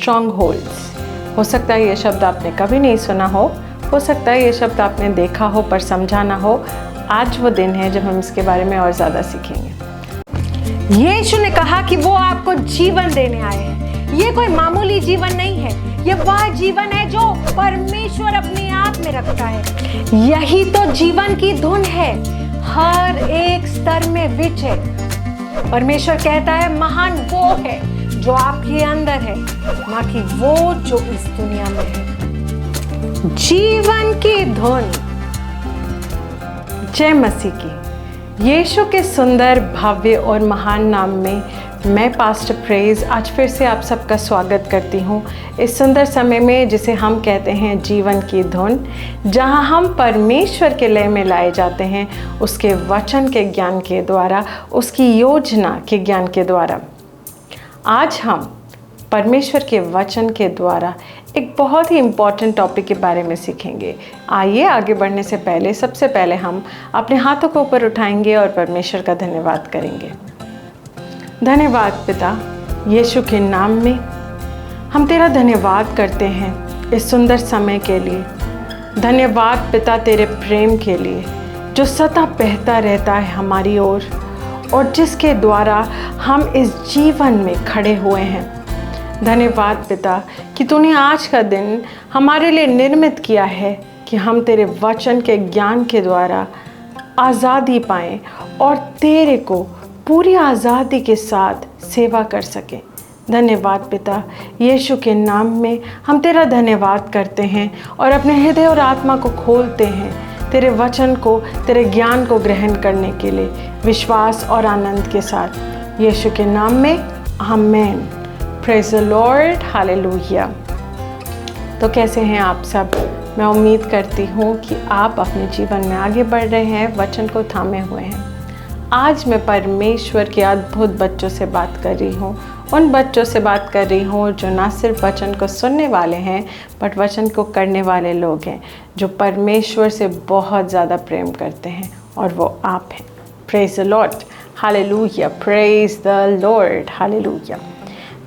Strong holds. हो सकता है ये शब्द आपने कभी नहीं सुना हो सकता है ये शब्द आपने देखा हो पर समझा ना हो। आज वो दिन है जब हम इसके बारे में और ज़्यादा सीखेंगे। यीशु ने कहा कि वो आपको जीवन देने आए हैं। ये कोई मामूली जीवन नहीं है, ये वह जीवन है जो परमेश्वर अपने आप में रखता है। यही तो जीवन की धुन है, हर एक स्तर में विच है। परमेश्वर कहता है महान वो है जो आपके अंदर है, ना कि वो जो इस दुनिया में है। जीवन की धुन। जय मसीह की। यीशु के सुंदर, भव्य और महान नाम में मैं पास्टर प्रेज आज फिर से आप सबका स्वागत करती हूँ इस सुंदर समय में जिसे हम कहते हैं जीवन की धुन, जहाँ हम परमेश्वर के लय में लाए जाते हैं उसके वचन के ज्ञान के द्वारा, उसकी योजना के ज्ञान के द्वारा। आज हम परमेश्वर के वचन के द्वारा एक बहुत ही इम्पॉर्टेंट टॉपिक के बारे में सीखेंगे। आइए आगे बढ़ने से पहले सबसे पहले हम अपने हाथों को ऊपर उठाएंगे और परमेश्वर का धन्यवाद करेंगे। धन्यवाद पिता, यीशु के नाम में हम तेरा धन्यवाद करते हैं इस सुंदर समय के लिए। धन्यवाद पिता तेरे प्रेम के लिए जो सदा बहता रहता है हमारी ओर और जिसके द्वारा हम इस जीवन में खड़े हुए हैं। धन्यवाद पिता कि तूने आज का दिन हमारे लिए निर्मित किया है कि हम तेरे वचन के ज्ञान के द्वारा आज़ादी पाएं और तेरे को पूरी आज़ादी के साथ सेवा कर सकें। धन्यवाद पिता, यीशु के नाम में हम तेरा धन्यवाद करते हैं और अपने हृदय और आत्मा को खोलते हैं तेरे वचन को, तेरे ज्ञान को ग्रहण करने के लिए विश्वास और आनंद के साथ। यीशु के नाम में आमीन। Praise the Lord, hallelujah. तो कैसे हैं आप सब? मैं उम्मीद करती हूँ कि आप अपने जीवन में आगे बढ़ रहे हैं, वचन को थामे हुए हैं। आज मैं परमेश्वर के अद्भुत बच्चों से बात कर रही हूँ, उन बच्चों से बात कर रही हूँ जो ना सिर्फ वचन को सुनने वाले हैं बट वचन को करने वाले लोग हैं, जो परमेश्वर से बहुत ज़्यादा प्रेम करते हैं, और वो आप हैं। Praise the Lord, hallelujah. Praise the Lord, hallelujah.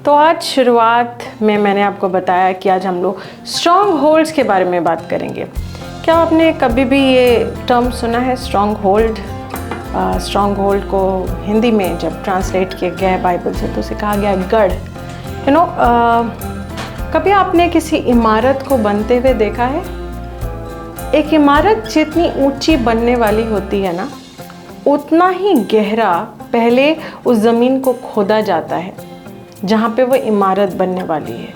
तो आज शुरुआत में मैंने आपको बताया कि आज हम लोग स्ट्रॉन्ग होल्ड्स के बारे में बात करेंगे। क्या आपने कभी भी ये टर्म सुना है, स्ट्रॉन्ग होल्ड? स्ट्रॉन्ग होल्ड को हिंदी में जब ट्रांसलेट किया गया है बाइबल से तो उसे कहा गया गढ़। कभी आपने किसी इमारत को बनते हुए देखा है? एक इमारत जितनी ऊंची बनने वाली होती है ना, उतना ही गहरा पहले उस ज़मीन को खोदा जाता है जहाँ पे वो इमारत बनने वाली है।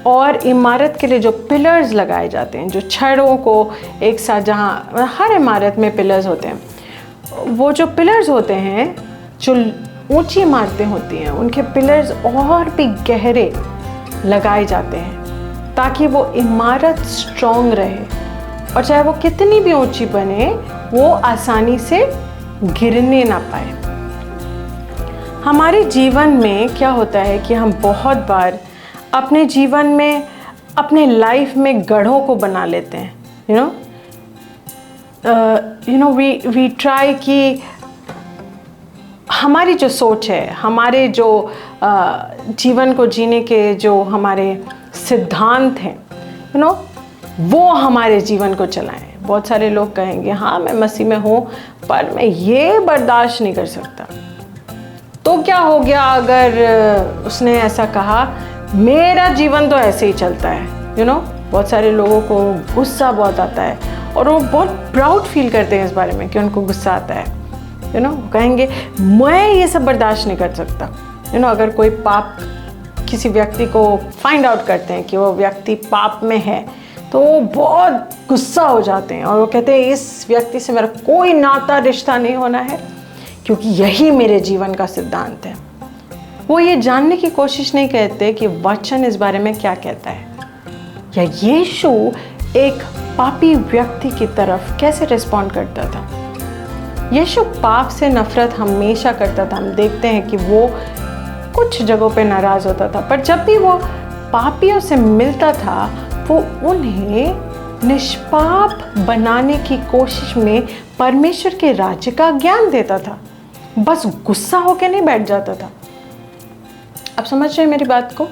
और इमारत के लिए जो पिलर्स लगाए जाते हैं, जो छड़ों को एक साथ, जहाँ हर इमारत में पिलर्स होते हैं, वो जो पिलर्स होते हैं, जो ऊंची इमारतें होती हैं, उनके पिलर्स और भी गहरे लगाए जाते हैं ताकि वो इमारत स्ट्रॉन्ग रहे और चाहे वो कितनी भी ऊंची बने वो आसानी से गिरने ना पाए। हमारे जीवन में क्या होता है कि हम बहुत बार अपने जीवन में, अपने लाइफ में गढ़ों को बना लेते हैं। वी ट्राई कि हमारी जो सोच है, हमारे जो जीवन को जीने के जो हमारे सिद्धांत हैं, वो हमारे जीवन को चलाएं। बहुत सारे लोग कहेंगे हाँ मैं मसीह में हूँ पर मैं ये बर्दाश्त नहीं कर सकता। तो क्या हो गया अगर उसने ऐसा कहा, मेरा जीवन तो ऐसे ही चलता है। बहुत सारे लोगों को गुस्सा बहुत आता है और वो बहुत प्राउड फील करते हैं इस बारे में कि उनको गुस्सा आता है। कहेंगे मैं ये सब बर्दाश्त नहीं कर सकता। अगर कोई पाप, किसी व्यक्ति को फाइंड आउट करते हैं कि वो व्यक्ति पाप में है तो वो बहुत गुस्सा हो जाते हैं और वो कहते हैं इस व्यक्ति से मेरा कोई नाता रिश्ता नहीं होना है क्योंकि यही मेरे जीवन का सिद्धांत है। वो ये जानने की कोशिश नहीं करते कि वचन इस बारे में क्या कहता है, या यीशु एक पापी व्यक्ति की तरफ कैसे रिस्पॉन्ड करता था। यीशु पाप से नफरत हमेशा करता था। हम देखते हैं कि वो कुछ जगहों पे नाराज़ होता था, पर जब भी वो पापियों से मिलता था वो उन्हें निष्पाप बनाने की कोशिश में परमेश्वर के राज्य का ज्ञान देता था। बस गुस्सा होकर नहीं बैठ जाता था। आप समझ रहे हैं मेरी बात को?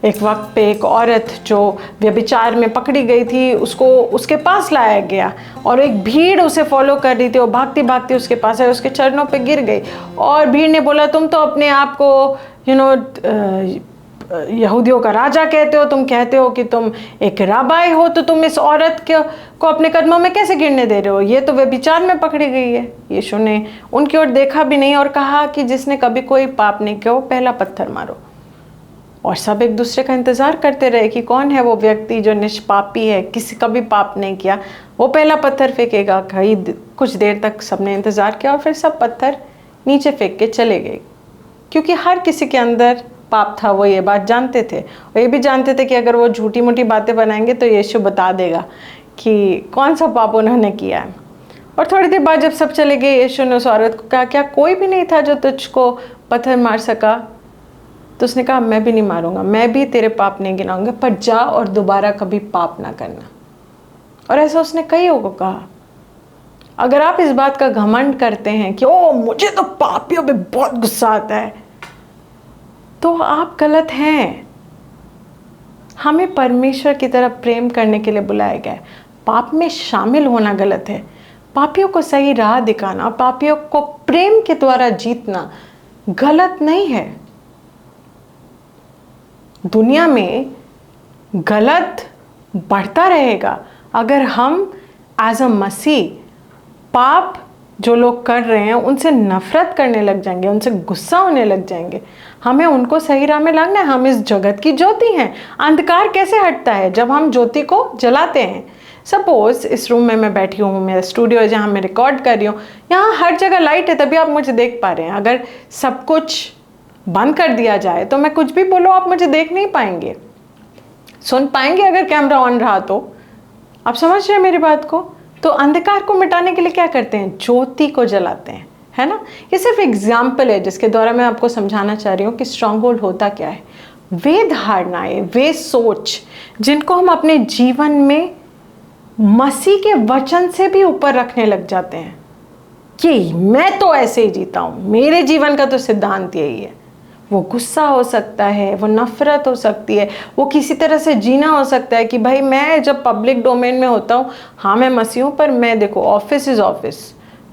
एक वक्त पे एक औरत जो व्यभिचार में पकड़ी गई थी, उसको उसके पास लाया गया और एक भीड़ उसे फॉलो कर रही थी। वो भागती भागती उसके पास आई, उसके चरणों पे गिर गई और भीड़ ने बोला, तुम तो अपने आप को यहूदियों का राजा कहते हो, तुम कहते हो कि तुम एक राबाई हो, तो तुम इस औरत को अपने कदमों में कैसे गिरने दे रहे हो? ये तो व्यभिचार में पकड़ी गई है। यीशु ने उनकी ओर देखा भी नहीं और कहा कि जिसने कभी कोई पाप नहीं किया वो पहला पत्थर मारो। और सब एक दूसरे का इंतज़ार करते रहे कि कौन है वो व्यक्ति जो निष्पापी है, किसी कभी पाप नहीं किया, वो पहला पत्थर फेंकेगा। कुछ देर तक सबने इंतज़ार किया और फिर सब पत्थर नीचे फेंक के चले गए, क्योंकि हर किसी के अंदर पाप था। वो ये बात जानते थे और ये भी जानते थे कि अगर वो झूठी मूठी बातें बनाएंगे तो यीशु बता देगा कि कौन सा पाप उन्होंने किया है। और थोड़ी देर बाद जब सब चले गए, यीशु ने उस औरत को कहा, क्या कोई भी नहीं था जो तुझको पत्थर मार सका? तो उसने कहा, मैं भी नहीं मारूंगा, मैं भी तेरे पाप नहीं गिनाऊंगा, पर जा और दोबारा कभी पाप ना करना। और ऐसा उसने कईयों को कहा। अगर आप इस बात का घमंड करते हैं कि ओ मुझे तो पापियों पे बहुत गुस्सा आता है, तो आप गलत हैं। हमें परमेश्वर की तरफ प्रेम करने के लिए बुलाया गया है। पाप में शामिल होना गलत है। पापियों को सही राह दिखाना, पापियों को प्रेम के द्वारा जीतना गलत नहीं है। दुनिया में गलत बढ़ता रहेगा अगर हम एज अ मसीह पाप जो लोग कर रहे हैं उनसे नफरत करने लग जाएंगे, उनसे गुस्सा होने लग जाएंगे। हमें उनको सही राह में लाना है। हम इस जगत की ज्योति हैं। अंधकार कैसे हटता है? जब हम ज्योति को जलाते हैं। सपोज इस रूम में मैं बैठी हूँ, मेरा स्टूडियो है जहाँ मैं रिकॉर्ड कर रही हूँ, यहाँ हर जगह लाइट है तभी आप मुझे देख पा रहे हैं। अगर सब कुछ बंद कर दिया जाए तो मैं कुछ भी बोलो आप मुझे देख नहीं पाएंगे, सुन पाएंगे। अगर कैमरा ऑन रहा तो आप समझ रहे हैं मेरी बात को? तो अंधकार को मिटाने के लिए क्या करते हैं? ज्योति को जलाते हैं, है ना? ये सिर्फ एग्जाम्पल है जिसके द्वारा मैं आपको समझाना चाह रही हूँ कि स्ट्रॉन्ग होल्ड होता क्या है। वे धारणाएं, वे सोच जिनको हम अपने जीवन में मसीह के वचन से भी ऊपर रखने लग जाते हैं कि मैं तो ऐसे ही जीता हूँ, मेरे जीवन का तो सिद्धांत यही है। वो गुस्सा हो सकता है, वो नफरत हो सकती है, वो किसी तरह से जीना हो सकता है कि भाई मैं जब पब्लिक डोमेन में होता हूँ, हाँ मैं मसीह हूँ, पर मैं देखो office is office,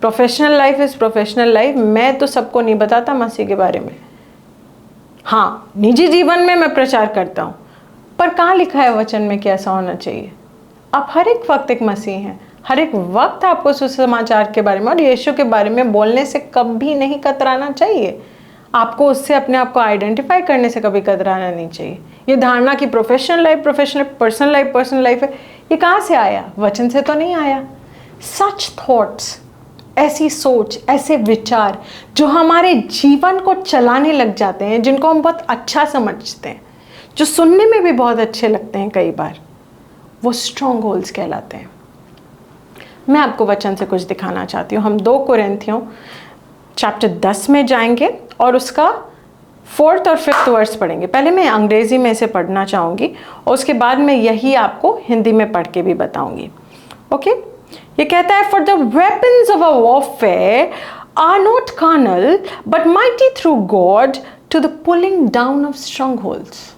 professional life is professional life. मैं तो सबको नहीं बताता मसीह के बारे में। हाँ निजी जीवन में मैं प्रचार करता हूँ, पर कहाँ लिखा है वचन में कि ऐसा होना चाहिए? आप हर एक वक्त एक मसीह हैं। हर एक वक्त आपको सुसमाचार के बारे में और यीशु के बारे में बोलने से कभी नहीं कतराना चाहिए। आपको उससे अपने आप को आइडेंटिफाई करने से कभी कतराना नहीं चाहिए। ये धारणा कि professional life professional, personal life है, ये कहाँ से आया? वचन से तो नहीं आया। सच थॉट्स, ऐसी सोच, ऐसे विचार जो हमारे जीवन को चलाने लग जाते हैं, जिनको हम बहुत अच्छा समझते हैं, जो सुनने में भी बहुत अच्छे लगते हैं कई बार, वो स्ट्रॉन्ग होल्ड्स कहलाते हैं। मैं आपको वचन से कुछ दिखाना चाहती हूँ। हम 2 कोरिन्थियों चैप्टर 10 में जाएंगे और उसका 4th और 5th वर्स पढ़ेंगे। पहले मैं अंग्रेजी में इसे पढ़ना चाहूँगी और उसके बाद मैं यही आपको हिंदी में पढ़ के भी बताऊँगी। ओके, ये कहता है, for the weapons of a warfare are not carnal but mighty through God to the pulling down of strongholds,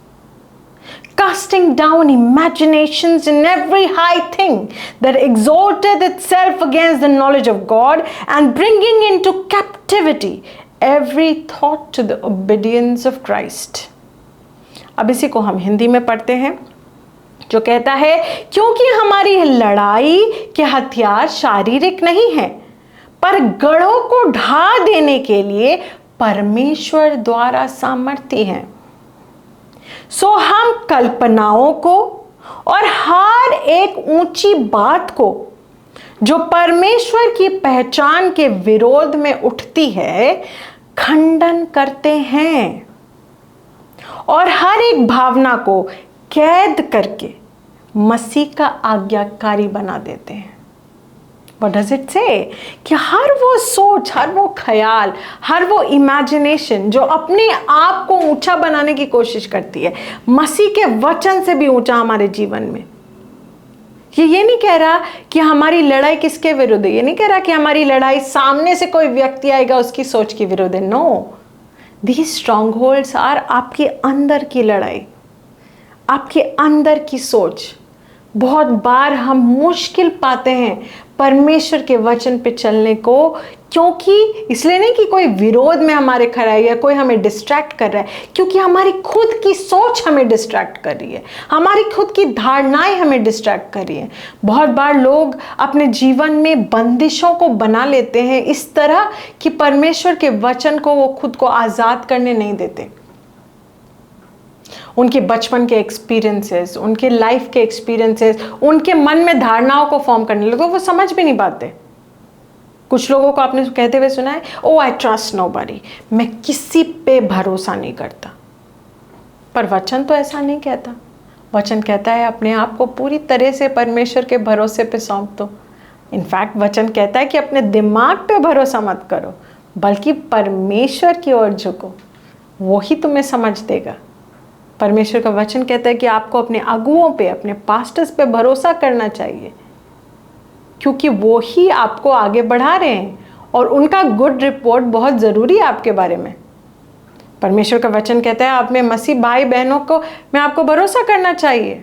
casting down imaginations and every high thing that exalteth itself against the knowledge of God, and bringing into captivity every thought to the obedience of Christ. अब इसी को हम हिंदी में पढ़ते हैं, जो कहता है, क्योंकि हमारी लड़ाई के हथियार शारीरिक नहीं है, पर गढ़ों को ढा देने के लिए परमेश्वर द्वारा सामर्थ्य हैं। सो हम कल्पनाओं को और हर एक ऊंची बात को जो परमेश्वर की पहचान के विरोध में उठती है खंडन करते हैं और हर एक भावना को कैद करके मसीह का आज्ञाकारी बना देते हैं। What does it say? कि हर वो सोच, हर वो ख्याल, हर वो इमेजिनेशन जो अपने आप को ऊंचा बनाने की कोशिश करती है, मसीह के वचन से भी ऊंचा हमारे जीवन में। ये नहीं कह रहा कि हमारी लड़ाई किसके विरुद्ध है, ये नहीं कह रहा कि हमारी लड़ाई सामने से कोई व्यक्ति आएगा उसकी सोच के विरुद्ध है। No, these strongholds are आपके अंदर की लड़ाई। आपके अंदर की सोच। बहुत बार हम मुश्किल पाते हैं परमेश्वर के वचन पे चलने को, क्योंकि इसलिए नहीं कि कोई विरोध में हमारे खड़ा है या कोई हमें डिस्ट्रैक्ट कर रहा है, क्योंकि हमारी खुद की सोच हमें डिस्ट्रैक्ट कर रही है, हमारी खुद की धारणाएं हमें डिस्ट्रैक्ट कर रही हैं। बहुत बार लोग अपने जीवन में बंदिशों को बना लेते हैं इस तरह कि परमेश्वर के वचन को वो खुद को आज़ाद करने नहीं देते। उनके बचपन के एक्सपीरियंसेस, उनके लाइफ के एक्सपीरियंसेस उनके मन में धारणाओं को फॉर्म करने लगे, वो समझ भी नहीं पाते। कुछ लोगों को आपने कहते हुए सुना है, ओ आई ट्रस्ट नोबडी, मैं किसी पे भरोसा नहीं करता। पर वचन तो ऐसा नहीं कहता। वचन कहता है अपने आप को पूरी तरह से परमेश्वर के भरोसे पे सौंप दो। इनफैक्ट वचन कहता है कि अपने दिमाग पे भरोसा मत करो, बल्कि परमेश्वर की ओर झुको, वो ही तुम्हें समझ देगा। परमेश्वर का वचन कहता है कि आपको अपने अगुओं पे, अपने पास्टर्स पे भरोसा करना चाहिए, क्योंकि वो ही आपको आगे बढ़ा रहे हैं और उनका गुड रिपोर्ट बहुत ज़रूरी है आपके बारे में। परमेश्वर का वचन कहता है आप में मसीह भाई बहनों को में आपको भरोसा करना चाहिए।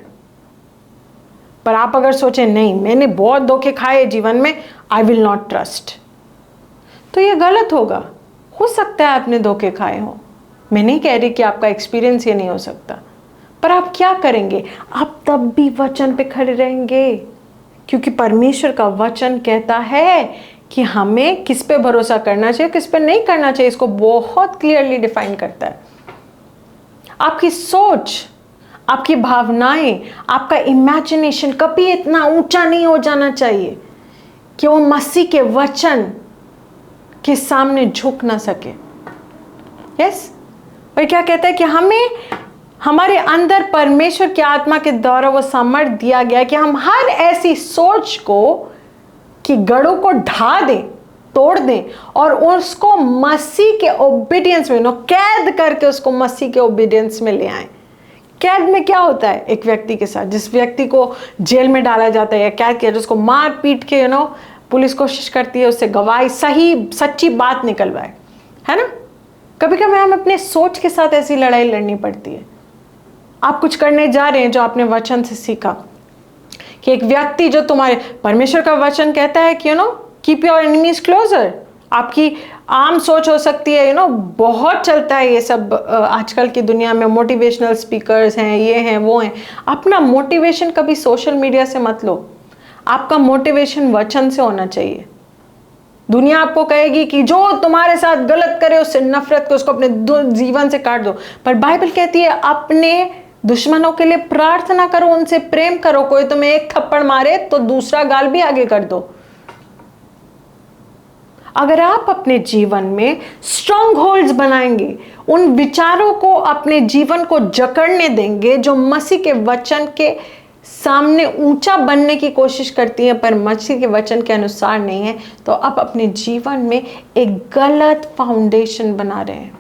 पर आप अगर सोचें नहीं, मैंने बहुत धोखे खाए जीवन में, आई विल नॉट ट्रस्ट, तो ये गलत होगा। हो सकता है आपने धोखे खाए हो, मैं नहीं कह रही कि आपका एक्सपीरियंस ये नहीं हो सकता, पर आप क्या करेंगे? आप तब भी वचन पे खड़े रहेंगे, क्योंकि परमेश्वर का वचन कहता है कि हमें किस पे भरोसा करना चाहिए, किस पे नहीं करना चाहिए। इसको बहुत क्लियरली डिफाइन करता है। आपकी सोच, आपकी भावनाएं, आपका इमेजिनेशन कभी इतना ऊंचा नहीं हो जाना चाहिए कि वो मसीह के वचन के सामने झुक ना सके। यस, और क्या कहता है कि हमें हमारे अंदर परमेश्वर की आत्मा के द्वारा वो सामर्थ्य दिया गया कि हम हर ऐसी सोच को कि गढ़ों को ढा दें, तोड़ दें और उसको मसीह के ओबीडियंस में, कैद करके उसको मसीह के ओबीडियंस में ले आए। कैद में क्या होता है? एक व्यक्ति के साथ, जिस व्यक्ति को जेल में डाला जाता है या कैद किया, उसको मार पीट के पुलिस कोशिश करती है उससे गवाही, सही सच्ची बात निकलवाए, है ना। कभी कभी हमें अपने सोच के साथ ऐसी लड़ाई लड़नी पड़ती है। आप कुछ करने जा रहे हैं जो आपने वचन से सीखा, कि एक व्यक्ति जो तुम्हारे, परमेश्वर का वचन कहता है कि कीप योर एनिमीज क्लोजर। आपकी आम सोच हो सकती है, बहुत चलता है ये सब आजकल की दुनिया में, मोटिवेशनल स्पीकर्स हैं, ये हैं वो हैं। अपना मोटिवेशन कभी सोशल मीडिया से मत लो, आपका मोटिवेशन वचन से होना चाहिए। दुनिया आपको कहेगी कि जो तुम्हारे साथ गलत करे उससे नफरत को, उसको अपने जीवन से काट दो, पर बाइबल कहती है अपने दुश्मनों के लिए प्रार्थना करो, उनसे प्रेम करो। कोई तुम्हें एक थप्पड़ मारे तो दूसरा गाल भी आगे कर दो। अगर आप अपने जीवन में स्ट्रॉन्ग होल्ड्स बनाएंगे, उन विचारों को अपने जीवन को जकड़ने देंगे जो मसीह के वचन के सामने ऊंचा बनने की कोशिश करती हैं पर मसीह के वचन के अनुसार नहीं है, तो आप अपने जीवन में एक गलत फाउंडेशन बना रहे हैं।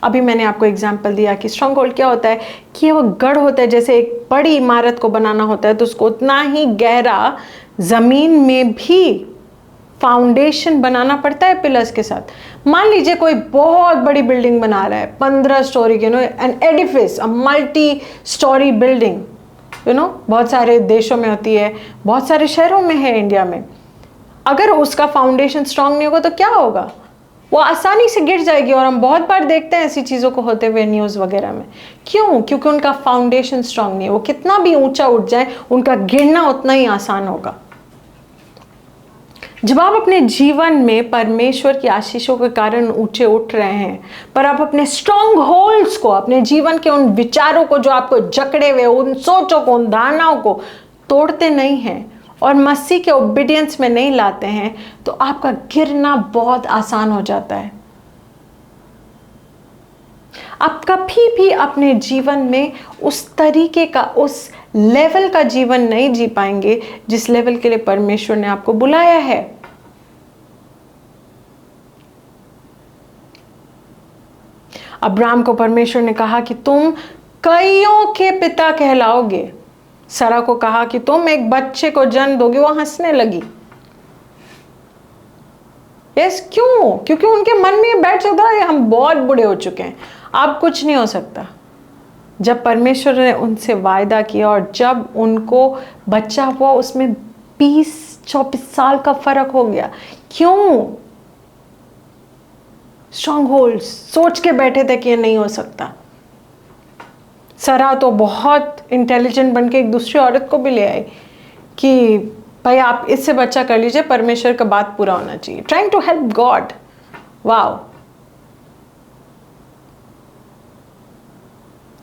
अभी मैंने आपको एग्जाम्पल दिया कि स्ट्रॉन्ग होल्ड क्या होता है, कि वो गढ़ होता है। जैसे एक बड़ी इमारत को बनाना होता है तो उसको उतना ही गहरा जमीन में भी फाउंडेशन बनाना पड़ता है पिलर्स के साथ। मान लीजिए कोई बहुत बड़ी बिल्डिंग बना रहा है, 15 स्टोरी के, an edifice, a multi storey building, बहुत सारे देशों में होती है, बहुत सारे शहरों में है इंडिया में। अगर उसका फाउंडेशन स्ट्रांग नहीं होगा तो क्या होगा? वो आसानी से गिर जाएगी। और हम बहुत बार देखते हैं ऐसी चीज़ों को होते हुए न्यूज़ वगैरह में। क्यों? क्योंकि उनका फाउंडेशन स्ट्रांग नहीं है। वो कितना भी ऊंचा उठ जाए, उनका गिरना उतना ही आसान होगा। जब आप अपने जीवन में परमेश्वर की आशीषों के कारण ऊंचे उठ रहे हैं, पर आप अपने स्ट्रॉन्ग होल्ड्स को, अपने जीवन के उन विचारों को जो आपको जकड़े हुए, उन सोचों को, उन धारणाओं को तोड़ते नहीं हैं और मसीह के ओबीडियंस में नहीं लाते हैं, तो आपका गिरना बहुत आसान हो जाता है। आप कभी भी अपने जीवन में उस तरीके का, उस लेवल का जीवन नहीं जी पाएंगे जिस लेवल के लिए परमेश्वर ने आपको बुलाया है। अब्राहम को परमेश्वर ने कहा कि तुम कईयों के पिता कहलाओगे। सारा को कहा कि तुम एक बच्चे को जन्म दोगे। वो हंसने लगी। यस, क्यों? क्योंकि उनके मन में बैठ सकता है हम बहुत बूढ़े हो चुके हैं, अब कुछ नहीं हो सकता। जब परमेश्वर ने उनसे वायदा किया और जब उनको बच्चा हुआ, उसमें 20-24 साल का फर्क हो गया। क्यों? स्ट्रॉन्ग होल्ड, सोच के बैठे थे कि ये नहीं हो सकता। सरा तो बहुत इंटेलिजेंट बन के एक दूसरी औरत को भी ले आई कि भाई आप इससे बच्चा कर लीजिए, परमेश्वर का बात पूरा होना चाहिए। Trying to help God. Wow.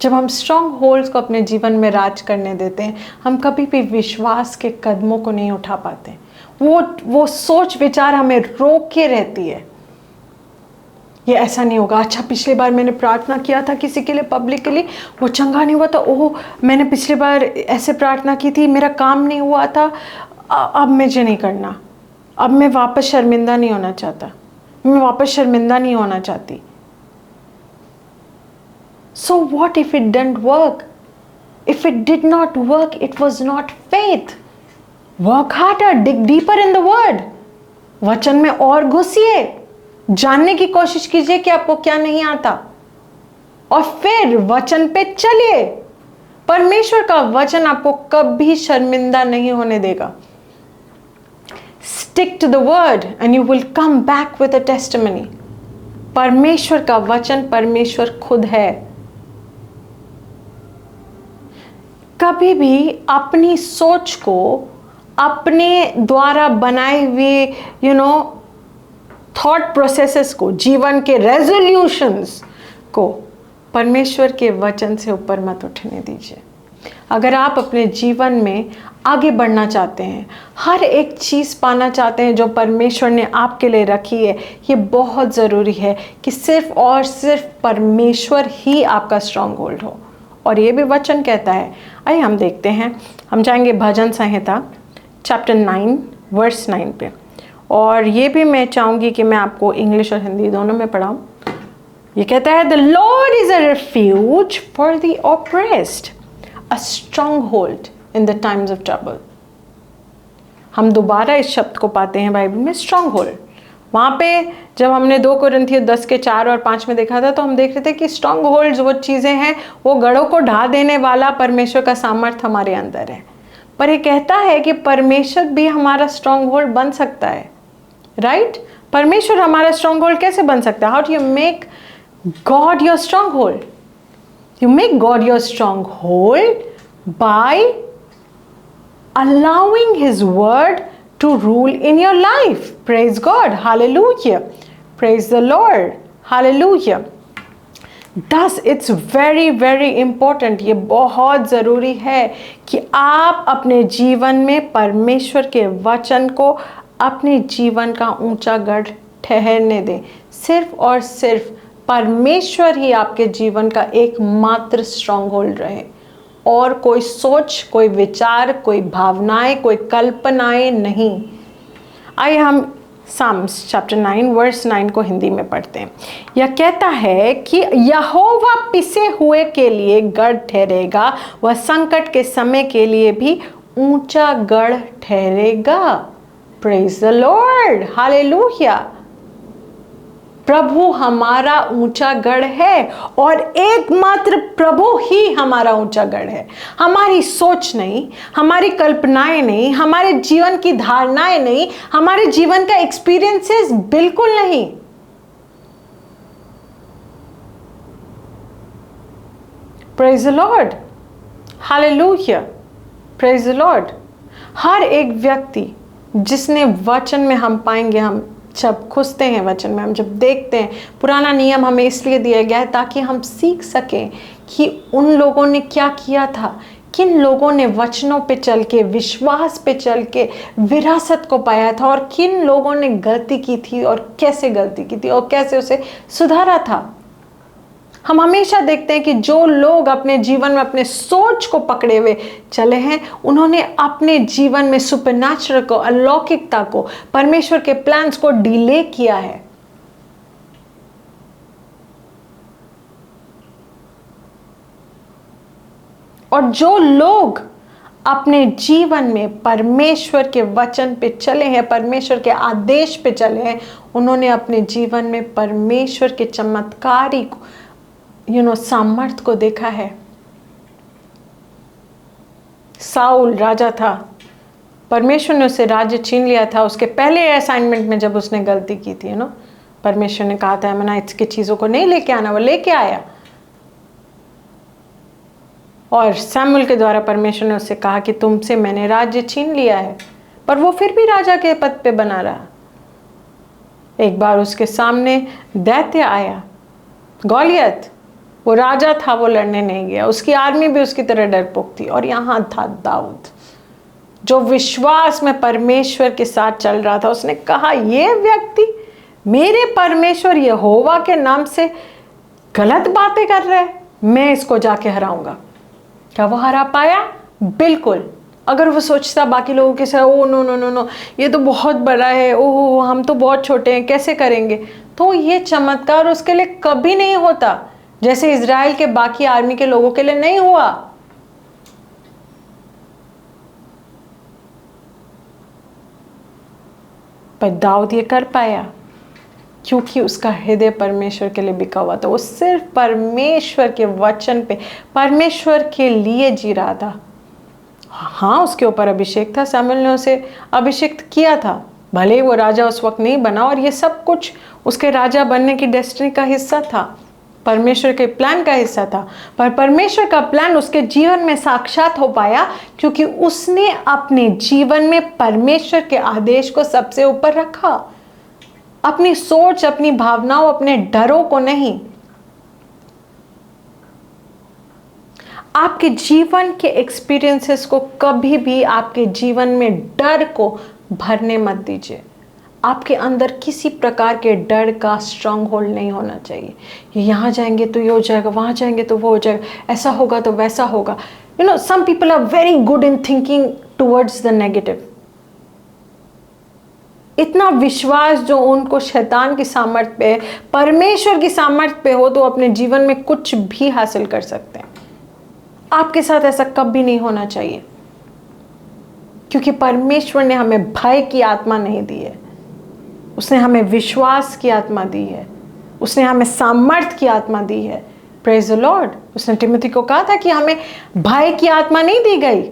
जब हम स्ट्रॉन्ग होल्ड्स को अपने जीवन में राज करने देते हैं, हम कभी भी विश्वास के कदमों को नहीं उठा पाते। वो सोच विचार हमें रोक के रहती है। ये ऐसा नहीं होगा, अच्छा पिछली बार मैंने प्रार्थना किया था किसी के लिए पब्लिकली, वो चंगा नहीं हुआ था, ओह मैंने पिछली बार ऐसे प्रार्थना की थी, मेरा काम नहीं हुआ था, अब मुझे नहीं करना, अब मैं वापस शर्मिंदा नहीं होना चाहता, मैं वापस शर्मिंदा नहीं होना चाहती। So what if it didn't work? If it did not work, it was not faith. Work harder, dig deeper in the word. वचन में और घुसिए, जानने की कोशिश कीजिए कि आपको क्या नहीं आता, और फिर वचन पे चलिए। परमेश्वर का वचन आपको कभी शर्मिंदा नहीं होने देगा। Stick to the word and you will come back with a testimony. परमेश्वर का वचन परमेश्वर खुद है। कभी भी अपनी सोच को, अपने द्वारा बनाए हुए थॉट प्रोसेसेस को, जीवन के रेजोल्यूशंस को परमेश्वर के वचन से ऊपर मत उठने दीजिए। अगर आप अपने जीवन में आगे बढ़ना चाहते हैं, हर एक चीज़ पाना चाहते हैं जो परमेश्वर ने आपके लिए रखी है, ये बहुत ज़रूरी है कि सिर्फ और सिर्फ परमेश्वर ही आपका स्ट्रॉन्ग होल्ड हो। और ये भी वचन कहता है। आइए हम देखते हैं, हम जाएंगे भजन संहिता चैप्टर 9 वर्स 9 पे, और ये भी मैं चाहूँगी कि मैं आपको इंग्लिश और हिंदी दोनों में पढ़ाऊँ। ये कहता है, the Lord is a refuge for the oppressed, a stronghold in the times of trouble. हम दोबारा इस शब्द को पाते हैं बाइबल में, स्ट्रॉन्ग होल्ड। वहाँ पे जब हमने 2 कोरिन्थियों 10 के 4 और 5 में देखा था, तो हम देख रहे थे कि स्ट्रॉन्ग होल्ड्स वो चीज़ें हैं, वो गढ़ों को ढा देने वाला परमेश्वर का सामर्थ्य हमारे अंदर है। पर ये कहता है कि परमेश्वर भी हमारा स्ट्रॉन्ग होल्ड बन सकता है, राइट? परमेश्वर हमारा स्ट्रॉन्ग होल्ड कैसे बन सकता है? How do you make God your strong hold? You make God your strong hold by allowing his word to rule in your life. Praise God. Hallelujah. Praise the Lord. Hallelujah. Thus it's very very important, ये बहुत ज़रूरी है कि आप अपने जीवन में परमेश्वर के वचन को अपने जीवन का ऊंचा गढ़ ठहरने दें। सिर्फ और सिर्फ परमेश्वर ही आपके जीवन का एकमात्र स्ट्रॉन्ग होल्ड रहे, और कोई सोच, कोई विचार, कोई भावनाएं, कोई कल्पनाएं नहीं। आइए हम साम्स चैप्टर 9 वर्स 9 को हिंदी में पढ़ते हैं। यह कहता है कि यहोवा पिसे हुए के लिए गढ़ ठहरेगा, वह संकट के समय के लिए भी ऊंचा गढ़ ठहरेगा। Praise the Lord, hallelujah. प्रभु हमारा ऊंचा गढ़ है, और एकमात्र प्रभु ही हमारा ऊंचा गढ़ है। हमारी सोच नहीं, हमारी कल्पनाएं नहीं, हमारे जीवन की धारणाएं नहीं, हमारे जीवन का एक्सपीरियंसेस बिल्कुल नहीं। Praise the Lord, hallelujah, praise the Lord. हर एक व्यक्ति जिसने वचन में, हम पाएंगे, हम जब खुसते हैं वचन में, हम जब देखते हैं, पुराना नियम हमें इसलिए दिया गया है ताकि हम सीख सकें कि उन लोगों ने क्या किया था, किन लोगों ने वचनों पे चल के, विश्वास पे चल के विरासत को पाया था, और किन लोगों ने गलती की थी और कैसे गलती की थी और कैसे उसे सुधारा था। हम हमेशा देखते हैं कि जो लोग अपने जीवन में अपने सोच को पकड़े हुए चले हैं, उन्होंने अपने जीवन में सुपरनैचुरल को, अलौकिकता को, परमेश्वर के प्लान्स को डिले किया है। और जो लोग अपने जीवन में परमेश्वर के वचन पे चले हैं, परमेश्वर के आदेश पे चले हैं, उन्होंने अपने जीवन में परमेश्वर के चमत्कारी सामर्थ को देखा है। साउल राजा था, परमेश्वर ने उससे राज्य छीन लिया था उसके पहले असाइनमेंट में जब उसने गलती की थी, परमेश्वर ने कहा था एमनाइट्स की चीज़ों को नहीं लेके आना, वो लेके आया। और सैमुअल के द्वारा परमेश्वर ने उससे कहा कि तुमसे मैंने राज्य छीन लिया है, पर वो फिर भी राजा के पद पे बना रहा। एक बार उसके सामने दैत्य आया, गॉलियत, वो राजा था, वो लड़ने नहीं गया, उसकी आर्मी भी उसकी तरह डरपोक थी। और यहाँ था दाऊद जो विश्वास में परमेश्वर के साथ चल रहा था। उसने कहा ये व्यक्ति मेरे परमेश्वर यहोवा के नाम से गलत बातें कर रहा है, मैं इसको जाके हराऊंगा। क्या वो हरा पाया? बिल्कुल। अगर वो सोचता बाकी लोगों के साथ oh no no no no ये तो बहुत बड़ा है, ओह हम तो बहुत छोटे हैं, कैसे करेंगे, तो ये चमत्कार उसके लिए कभी नहीं होता, जैसे इजराइल के बाकी आर्मी के लोगों के लिए नहीं हुआ। पर दाऊद ये कर पाया क्योंकि उसका हृदय परमेश्वर के लिए बिका हुआ था। वो सिर्फ परमेश्वर के वचन पे, परमेश्वर के लिए जी रहा था। हाँ, उसके ऊपर अभिषेक था, सैमुएल ने उसे अभिषेक किया था, भले वो राजा उस वक्त नहीं बना, और ये सब कुछ उसके राजा बनने की डेस्टिनी का हिस्सा था, परमेश्वर के प्लान का हिस्सा था। पर परमेश्वर का प्लान उसके जीवन में साक्षात हो पाया क्योंकि उसने अपने जीवन में परमेश्वर के आदेश को सबसे ऊपर रखा, अपनी सोच, अपनी भावनाओं, अपने डरों को नहीं। आपके जीवन के एक्सपीरियंसेस को कभी भी आपके जीवन में डर को भरने मत दीजिए। आपके अंदर किसी प्रकार के डर का स्ट्रॉन्ग होल्ड नहीं होना चाहिए। ये यहाँ जाएंगे तो ये हो जाएगा, वहाँ जाएंगे तो वो हो जाएगा, ऐसा होगा तो वैसा होगा। Some people are very good in thinking towards the negative. इतना विश्वास जो उनको शैतान की सामर्थ्य पे, परमेश्वर की सामर्थ्य पे हो, तो अपने जीवन में कुछ भी हासिल कर सकते हैं। आपके साथ ऐसा कभी नहीं होना चाहिए, क्योंकि परमेश्वर ने हमें भय की आत्मा नहीं दी है, उसने हमें विश्वास की आत्मा दी है, उसने हमें सामर्थ्य की आत्मा दी है। Praise the Lord. उसने तिमोथी को कहा था कि हमें भय की आत्मा नहीं दी गई,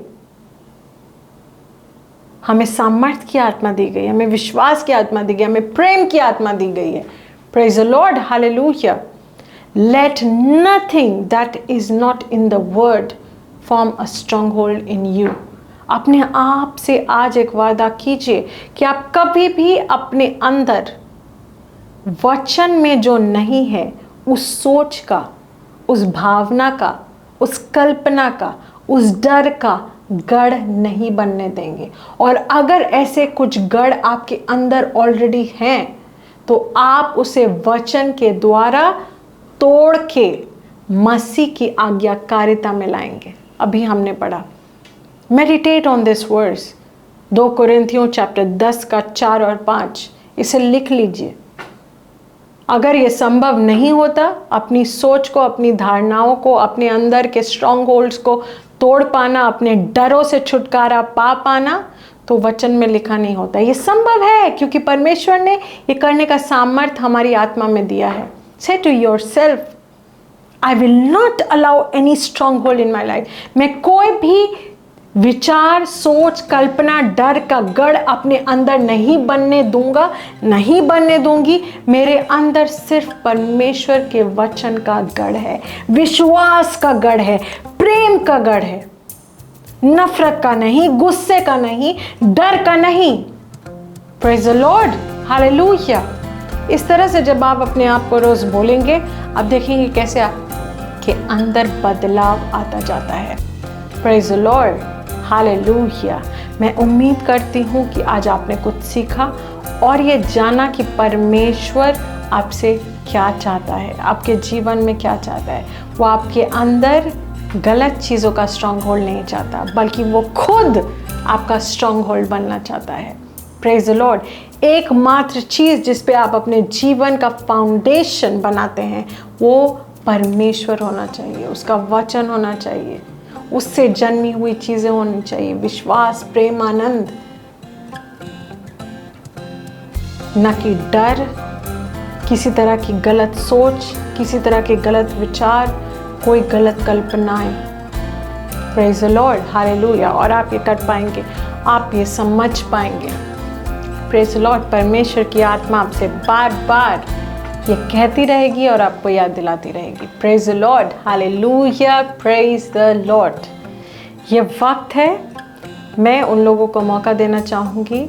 हमें सामर्थ्य की आत्मा दी गई, हमें विश्वास की आत्मा दी गई, हमें प्रेम की आत्मा दी गई है। Praise the Lord, hallelujah. Let nothing that is not in the word form a stronghold in you. अपने आप से आज एक वादा कीजिए कि आप कभी भी अपने अंदर वचन में जो नहीं है, उस सोच का, उस भावना का, उस कल्पना का, उस डर का गढ़ नहीं बनने देंगे। और अगर ऐसे कुछ गढ़ आपके अंदर ऑलरेडी हैं, तो आप उसे वचन के द्वारा तोड़ के मसीह की आज्ञाकारिता में लाएंगे। अभी हमने पढ़ा, मेडिटेट ऑन दिस वर्स, 2 कोरिन्थियों चैप्टर 10 का 4 और 5, इसे लिख लीजिए। अगर ये संभव नहीं होता, अपनी सोच को, अपनी धारणाओं को, अपने अंदर के स्ट्रॉन्ग होल्ड्स को तोड़ पाना, अपने डरों से छुटकारा पा पाना, तो वचन में लिखा नहीं होता। ये संभव है क्योंकि परमेश्वर ने ये करने का सामर्थ्य हमारी आत्मा में दिया है। Say to yourself, I will not allow any stronghold in my life. मैं कोई भी विचार, सोच, कल्पना, डर का गढ़ अपने अंदर नहीं बनने दूंगा, नहीं बनने दूंगी। मेरे अंदर सिर्फ परमेश्वर के वचन का गढ़ है, विश्वास का गढ़ है, प्रेम का गढ़ है, नफरत का नहीं, गुस्से का नहीं, डर का नहीं। Praise the Lord, hallelujah. इस तरह से जब आप अपने आप को रोज बोलेंगे, आप देखेंगे कैसे आपके अंदर बदलाव आता जाता है। Praise the Lord, hallelujah. मैं उम्मीद करती हूँ कि आज आपने कुछ सीखा और ये जाना कि परमेश्वर आपसे क्या चाहता है, आपके जीवन में क्या चाहता है। वो आपके अंदर गलत चीज़ों का स्ट्रॉन्ग होल्ड नहीं चाहता, बल्कि वो खुद आपका स्ट्रॉन्ग होल्ड बनना चाहता है। Praise the Lord. एकमात्र चीज़ जिस पे आप अपने जीवन का फाउंडेशन बनाते हैं वो परमेश्वर होना चाहिए, उसका वचन होना चाहिए, उससे जन्मी हुई चीज़ें होनी चाहिए, विश्वास, प्रेम, आनंद, न कि डर, किसी तरह की गलत सोच, किसी तरह के गलत विचार, कोई गलत कल्पनाएं। Praise the Lord, hallelujah. और आप ये कर पाएंगे, आप ये समझ पाएंगे। Praise the Lord. परमेश्वर की आत्मा आपसे बार बार ये कहती रहेगी और आपको याद दिलाती रहेगी। Praise the Lord, hallelujah, praise the Lord. ये वक्त है, मैं उन लोगों को मौका देना चाहूँगी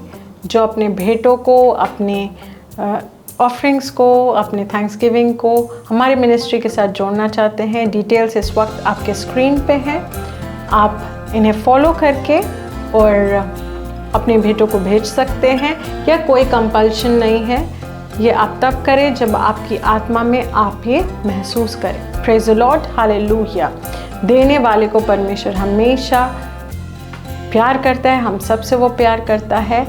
जो अपने भेंटों को, अपने ऑफरिंग्स को, अपने थैंक्सगिविंग को हमारे मिनिस्ट्री के साथ जोड़ना चाहते हैं। डिटेल्स इस वक्त आपके स्क्रीन पे हैं। आप इन्हें फॉलो करके और अपने भेंटों को भेज सकते हैं, या कोई कंपल्शन नहीं है। ये आप तब करें जब आपकी आत्मा में आप ये महसूस करें। Praise the Lord, hallelujah. देने वाले को परमेश्वर हमेशा प्यार करता है, हम सबसे वो प्यार करता है।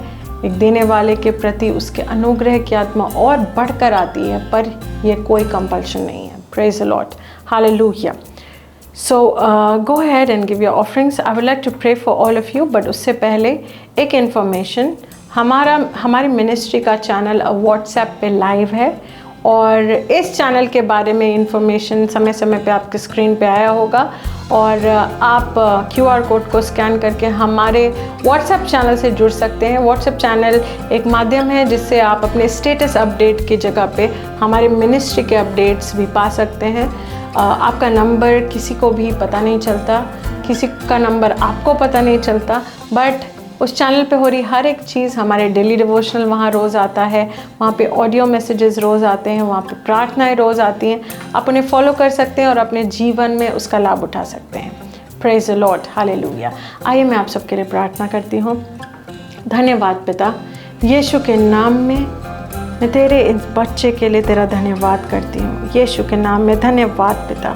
एक देने वाले के प्रति उसके अनुग्रह की आत्मा और बढ़कर आती है, पर यह कोई कंपल्शन नहीं है। Praise the Lord, hallelujah. So go ahead and give your offerings. I would like to pray for all of you, but उससे पहले एक इन्फॉर्मेशन, हमारी मिनिस्ट्री का चैनल व्हाट्सएप पे लाइव है, और इस चैनल के बारे में इंफॉर्मेशन समय समय पे आपके स्क्रीन पे आया होगा, और आप QR कोड को स्कैन करके हमारे व्हाट्सएप चैनल से जुड़ सकते हैं। व्हाट्सएप चैनल एक माध्यम है जिससे आप अपने स्टेटस अपडेट की जगह पे हमारे मिनिस्ट्री के अपडेट्स भी पा सकते हैं। आपका नंबर किसी को भी पता नहीं चलता, किसी का नंबर आपको पता नहीं चलता, बट उस चैनल पे हो रही हर एक चीज़, हमारे डेली डिवोशनल वहाँ रोज़ आता है, वहाँ पे ऑडियो मैसेजेस रोज़ आते हैं, वहाँ पे प्रार्थनाएं रोज़ आती हैं। आप उन्हें फॉलो कर सकते हैं और अपने जीवन में उसका लाभ उठा सकते हैं। Praise the Lord, hallelujah. आइए मैं आप सबके लिए प्रार्थना करती हूँ। धन्यवाद पिता, यीशु के नाम में मैं तेरे इस बच्चे के लिए तेरा धन्यवाद करती हूँ। यीशु के नाम में धन्यवाद पिता,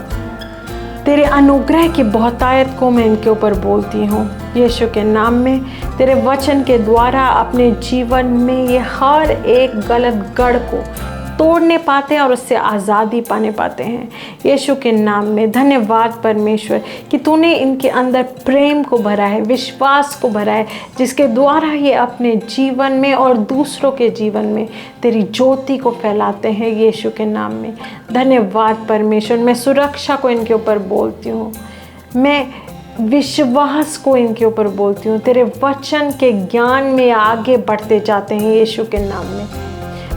तेरे अनुग्रह की बहुतायत को मैं इनके ऊपर बोलती हूँ। यीशु के नाम में तेरे वचन के द्वारा अपने जीवन में ये हर एक गलत गढ़ को तोड़ने पाते हैं और उससे आज़ादी पाने पाते हैं। यीशु के नाम में धन्यवाद परमेश्वर कि तूने इनके अंदर प्रेम को भरा है, विश्वास को भरा है, जिसके द्वारा ये अपने जीवन में और दूसरों के जीवन में तेरी ज्योति को फैलाते हैं। यीशु के नाम में धन्यवाद परमेश्वर। मैं सुरक्षा को इनके ऊपर बोलती हूँ, मैं विश्वास को इनके ऊपर बोलती हूँ। तेरे वचन के ज्ञान में आगे बढ़ते जाते हैं। यीशु के नाम में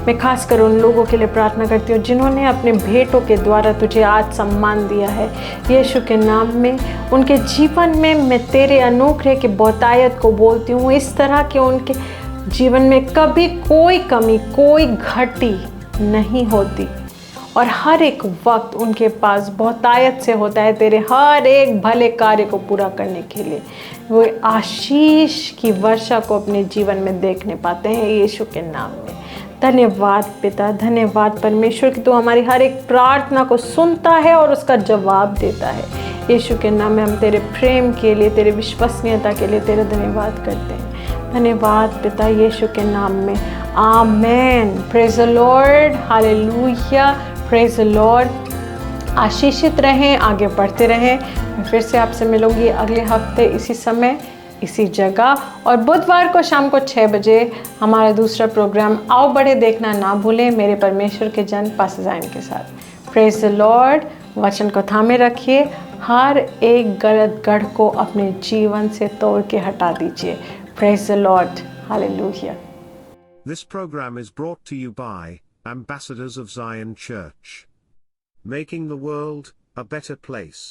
मैं खासकर उन लोगों के लिए प्रार्थना करती हूँ जिन्होंने अपने भेंटों के द्वारा तुझे आज सम्मान दिया है। यीशु के नाम में उनके जीवन में मैं तेरे अनुग्रह की बहुतायत को बोलती हूँ, इस तरह के उनके जीवन में कभी कोई कमी, कोई घटी नहीं होती, और हर एक वक्त उनके पास बहुतायत से होता है तेरे हर एक भले कार्य को पूरा करने के लिए। वो आशीष की वर्षा को अपने जीवन में देखने पाते हैं। यीशु के नाम में धन्यवाद पिता, धन्यवाद परमेश्वर कि तू हमारी हर एक प्रार्थना को सुनता है और उसका जवाब देता है। यीशु के नाम में हम तेरे प्रेम के लिए, तेरे विश्वसनीयता के लिए तेरा धन्यवाद करते हैं। धन्यवाद पिता, यीशु के नाम में, आमेन। Praise the Lord, hallelujah, praise the Lord. आशीषित रहें, आगे बढ़ते रहें। मैं फिर से आपसे मिलूंगी अगले हफ्ते इसी समय इसी जगह, और बुधवार को शाम को 6 बजे हमारा दूसरा प्रोग्राम आओ बढ़े देखना ना भूलें, मेरे परमेश्वर के जन पास्टर ज़ाइन के साथ। Praise the Lord. वचन को थामे रखिए, हर एक गलत गढ़ को अपने जीवन से तोड़ के हटा दीजिए। Praise the Lord, hallelujah. This program is brought to you by Ambassadors of Zion Church, making the world a better place.